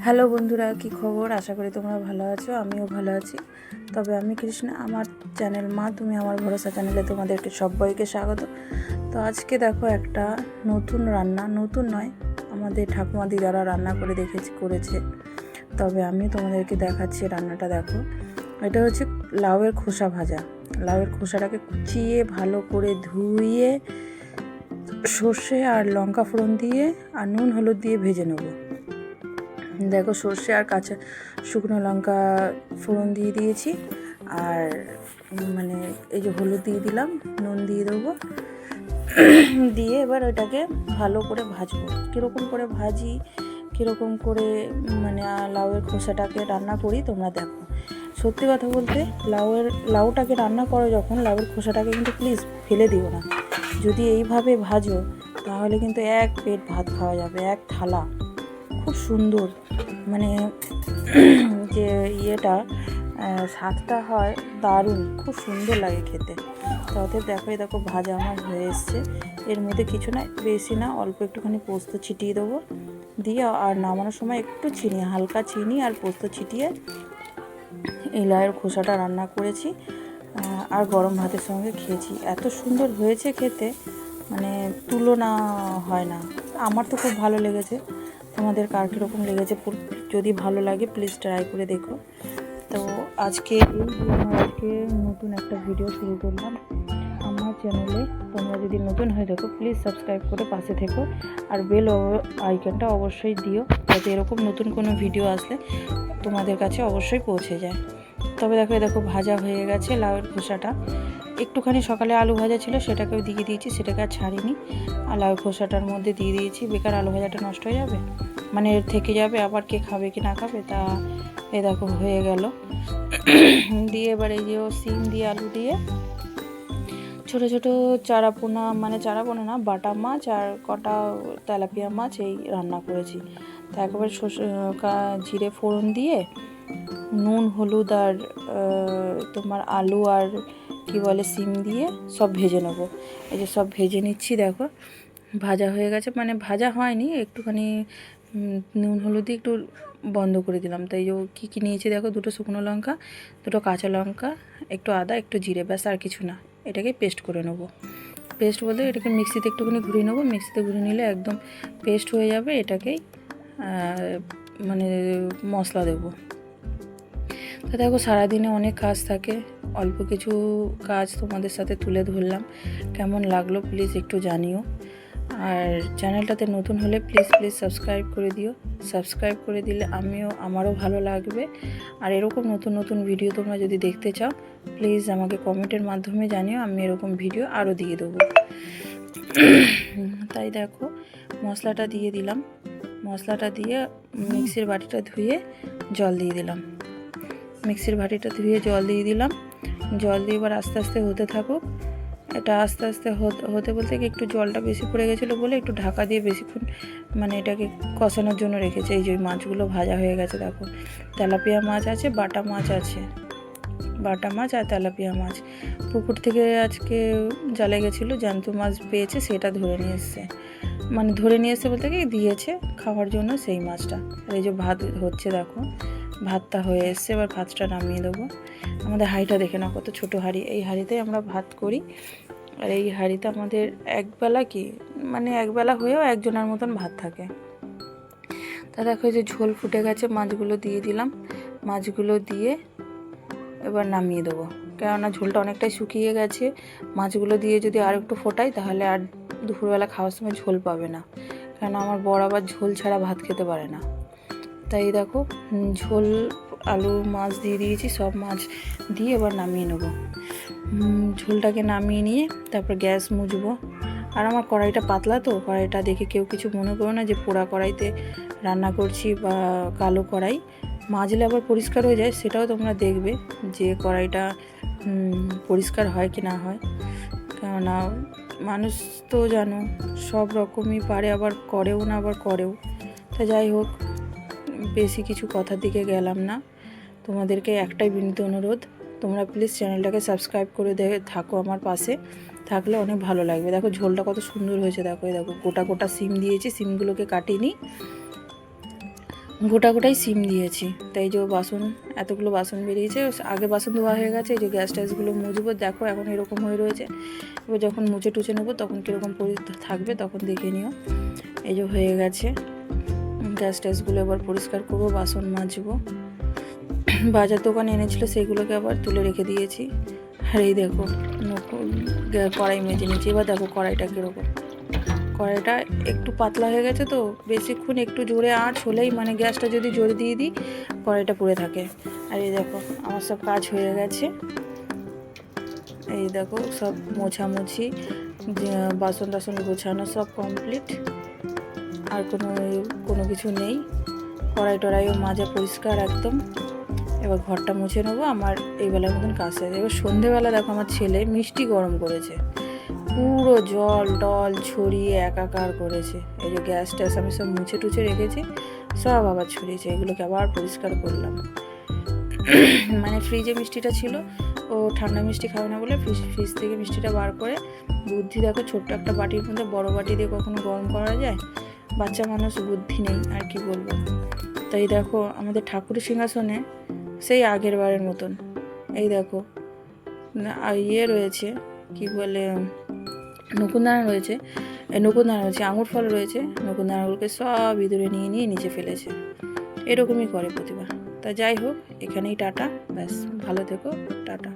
Hello বন্ধুরা, কি খবর? আশা করি তোমরা ভালো আছো, আমিও ভালো আছি। তবে আমি কৃষ্ণা, আমার চ্যানেল মা তুমি আমার ভরসা চ্যানেলে তোমাদেরকে সবাইকে স্বাগত। তো আজকে দেখো একটা নতুন রান্না, নতুন নয়, আমাদের ঠাকুমা দিদারা রান্না করেছে। তবে আমি তোমাদেরকে দেখাচ্ছি রান্নাটা। দেখো, এটা হচ্ছে লাউয়ের খোসা ভাজা। লাউয়ের খোসাটাকে কুচিয়ে ভালো করে ধুয়ে সর্ষে আর লঙ্কা ফোড়ন দিয়ে আর নুন হলুদ দিয়ে ভেজে নেবো। দেখো, সর্ষে আর কাঁচা শুকনো লঙ্কা ফোড়ন দিয়ে দিয়েছি, আর এই যে হলুদ দিয়ে দিলাম, নুন দিয়ে দেবো, দিয়ে এবার ওইটাকে ভালো করে ভাজবো। কীরকম করে ভাজি, কীরকম করে লাউয়ের খোসাটাকে রান্না করি তোমরা দেখো। সত্যি কথা বলতে, লাউটাকে রান্না করো যখন, লাউয়ের খোসাটাকে কিন্তু প্লিজ ফেলে দিও না। যদি এইভাবে ভাজো তাহলে কিন্তু এক পেট ভাত খাওয়া যাবে, এক থালা। খুব সুন্দর যে স্বাদটা হয় দারুণ, খুব সুন্দর লাগে খেতে। তাতে দেখো ভাজা আমার হয়ে এসছে। এর মধ্যে কিছু না, বেশি না, অল্প একটুখানি পোস্ত ছিটিয়ে দেবো, দিয়ে আর নামানোর সময় একটু চিনি, হালকা চিনি আর পোস্ত ছিটিয়ে এই লাউয়ের খোসাটা রান্না করেছি, আর গরম ভাতের সঙ্গে খেয়েছি। এত সুন্দর হয়েছে খেতে, তুলনা হয় না। আমার তো খুব ভালো লেগেছে। তোমাদের কার কীরকম লেগেছে যদি ভালো লাগে প্লিজ ট্রাই করে দেখো। তো আজকে নতুন একটা ভিডিও শুরু করলাম আমার চ্যানেলে। তোমরা যদি নতুন হয়ে দেখো প্লিজ সাবস্ক্রাইব করে পাশে থেকো, আর বেল আইকনটা অবশ্যই দিও, যাতে এরকম নতুন কোনো ভিডিও আসলে তোমাদের কাছে অবশ্যই পৌঁছে যায়। তবে দেখো ভাজা হয়ে গেছে লাউয়ের খোসাটা। একটুখানি সকালে আলু ভাজা ছিল, সেটাকেও দিয়ে দিয়েছি, সেটাকে আর ছাড়িনি। আর লাউয়ের খোসাটার মধ্যে দিয়ে দিয়েছি, বেকার আলু ভাজাটা নষ্ট হয়ে যাবে, থেকে যাবে, আবার কে খাবে কি না খাবে। তা দেখো হয়ে গেল। দিয়ে এবার এই যে সিম দিয়ে আলু দিয়ে ছোটো ছোটো চারাপোনা, চারাপোনা না, বাটা মাছ আর কটা তেলাপিয়া মাছ এই রান্না করেছি। তা একেবারে জিরে ফোড়ন দিয়ে নুন হলুদ আর তোমার আলু আর সিম দিয়ে সব ভেজে নেবো। এই যে সব ভেজে নিচ্ছি। দেখো ভাজা হয়ে গেছে, ভাজা হয়নি, একটুখানি নুন হলুদ দিয়ে একটু বন্ধ করে দিলাম। তাই যে কী নিয়েছি দেখো, দুটো শুকনো লঙ্কা, দুটো কাঁচা লঙ্কা, একটু আদা, একটু জিরে, ব্যাস, আর কিছু না। এটাকে পেস্ট করে নেবো। পেস্ট বলতে এটাকে মিক্সিতে একটুখানি ঘুরিয়ে নেবো। মিক্সিতে ঘুরিয়ে নিলে একদম পেস্ট হয়ে যাবে। এটাকেই মশলা দেবো। তো দেখো, সারাদিনে অনেক কাজ থাকে, অল্প কিছু কাজ তোমাদের সাথে তুলে ধরলাম। কেমন লাগলো প্লিজ একটু জানিও। আর চ্যানেলটাতে নতুন হলে প্লিজ সাবস্ক্রাইব করে দিও। সাবস্ক্রাইব করে দিলে আমারও ভালো লাগবে। আর এরকম নতুন ভিডিও তোমরা যদি দেখতে চাও প্লিজ আমাকে কমেন্টের মাধ্যমে জানিও, আমি এরকম ভিডিও আরও দিয়ে দেবো। তাই দেখো মশলাটা দিয়ে দিলাম। মশলাটা দিয়ে মিক্সির বাটিটা ধুয়ে জল দিয়ে দিলাম। জল দিয়ে দিলাম। জল দিয়ে এবার আস্তে আস্তে হতে থাকুক। এটা আস্তে আস্তে হতে বলতে কি, একটু জলটা বেশি পড়ে গেছিলো বলে একটু ঢাকা দিয়ে বেশিক্ষণ এটাকে কষানোর জন্য রেখেছে। এই যে মাছগুলো ভাজা হয়ে গেছে। দেখো, তেলাপিয়া মাছ আছে, বাটা মাছ আছে, বাটা মাছ আর তেলাপিয়া মাছ। পুকুর থেকে আজকে জালে গেছিলো, জ্যান্ত মাছ পেয়েছে, সেটা ধরে নিয়ে এসছে বলতে কি দিয়েছে খাওয়ার জন্য সেই মাছটা। আর এই যে ভাত হচ্ছে, দেখো ভাতটা হয়ে এসছে। এবার ভাতটা নামিয়ে দেবো। আমাদের হাঁড়িটা দেখে নাও, কত ছোটো হাঁড়ি। এই হাঁড়িতে আমরা ভাত করি, আর এই হাঁড়িতে আমাদের একবেলা একবেলা হয়েও একজনের মতন ভাত থাকে। তা দেখো, এই যে ঝোল ফুটে গেছে, মাছগুলো দিয়ে দিলাম। মাছগুলো দিয়ে এবার নামিয়ে দেবো, কেননা ঝোলটা অনেকটাই শুকিয়ে গেছে। মাছগুলো দিয়ে যদি আর একটু ফোটাই তাহলে আর দুপুরবেলা খাওয়ার সময় ঝোল পাবে না, কেননা আমার বর আবার ঝোল ছাড়া ভাত খেতে পারে না। তাই দেখো, ঝোল আলু মাছ দিয়ে দিয়েছি, সব মাছ দিয়ে এবার নামিয়ে নেবো। ঝোলটাকে নামিয়ে নিয়ে তারপর গ্যাস মুছবো। আর আমার কড়াইটা পাতলা, তো কড়াইটা দেখে কেউ কিছু মনে করো না যে পোড়া কড়াইতে রান্না করছি বা কালো কড়াই। মাজলে আবার পরিষ্কার হয়ে যায়, সেটাও তোমরা দেখবে যে কড়াইটা পরিষ্কার হয় কি না হয়। কেননা মানুষ তো জানো সব রকমই পারে, আবার করেও না, আবার করেও। তা যাই হোক, বেশি কিছু কথার দিকে গেলাম না। তোমাদেরকে একটাই বিনীত অনুরোধ, তোমরা প্লিজ চ্যানেলটাকে সাবস্ক্রাইব করে থাকো, আমার পাশে থাকলে অনেক ভালো লাগবে। দেখো ঝোলটা কত সুন্দর হয়েছে। দেখো গোটা গোটা সিম দিয়েছি, সিমগুলোকে কাটিনি, গোটা গোটাই সিম দিয়েছি। তাই যে বাসন, এতগুলো বাসন বেরিয়েছে, আগে বাসন ধোয়া হয়ে গেছে। এই যে গ্যাস ট্যাসগুলো মুছবো, দেখো এখন এরকম হয়ে রয়েছে। এবার যখন মুছে টুছে নেবো তখন কীরকম থাকবে তখন দেখে নিও। এই যে হয়ে গেছে, গ্যাস ট্যাসগুলো এবার পরিষ্কার করবো, বাসন মাজবো। বাজার দোকানে এনেছিল সেগুলোকে আবার তুলে রেখে দিয়েছি। আর এই দেখো কড়াই মেজে নিয়েছি। এবার দেখো কড়াইটা কীরকম, কড়াইটা একটু পাতলা হয়ে গেছে তো, বেশিক্ষণ একটু জোরে আঁচ হলেই মানে গ্যাসটা যদি জোরে দিয়ে দিই কড়াইটা পুড়ে থাকে। আর এই দেখো আমার সব কাজ হয়ে গেছে। এই দেখো সব মোছামুছি, বাসন টাসন গোছানো সব কমপ্লিট। আর কোনো কিছু নেই, কড়াই টড়াইও মাজা পরিষ্কার একদম। এবার ঘরটা মুছে নেবো, আমার এই বেলার মতন কাজ শেষ। এবার সন্ধেবেলা দেখো আমার ছেলে মিষ্টি গরম করেছে, পুরো জল টল ছড়িয়ে একাকার করেছে। এই যে গ্যাস ট্যাস আমি সব মুছে টুছে রেখেছি, সব আবার ছড়িয়েছে। এগুলোকে আবার পরিষ্কার করলাম। মানে ফ্রিজে মিষ্টিটা ছিল, ও ঠান্ডা মিষ্টি খাবে না বলে ফ্রিজ থেকে মিষ্টিটা বার করে, বুদ্ধি দেখো ছোট্ট একটা বাটির মধ্যে, বড় বাটি দিয়ে কখনো গরম করা যায়? বাচ্চা মানুষ, বুদ্ধি নেই আর কি বলবো। তাই দেখো আমাদের ঠাকুরের সিংহাসনে সেই আগের বারের মতন এই দেখো ইয়ে রয়েছে, কি বলে, নকুনদানা রয়েছে, নকুনদানা রয়েছে, আঙুর ফল রয়েছে। নকুনদানাগুলোকে সব ইঁদুরে নিয়ে নিয়ে নিচে ফেলেছে। এরকমই করে প্রতিবার। তা যাই হোক, এখানেই টাটা, ব্যাস, ভালো থেকো, টাটা।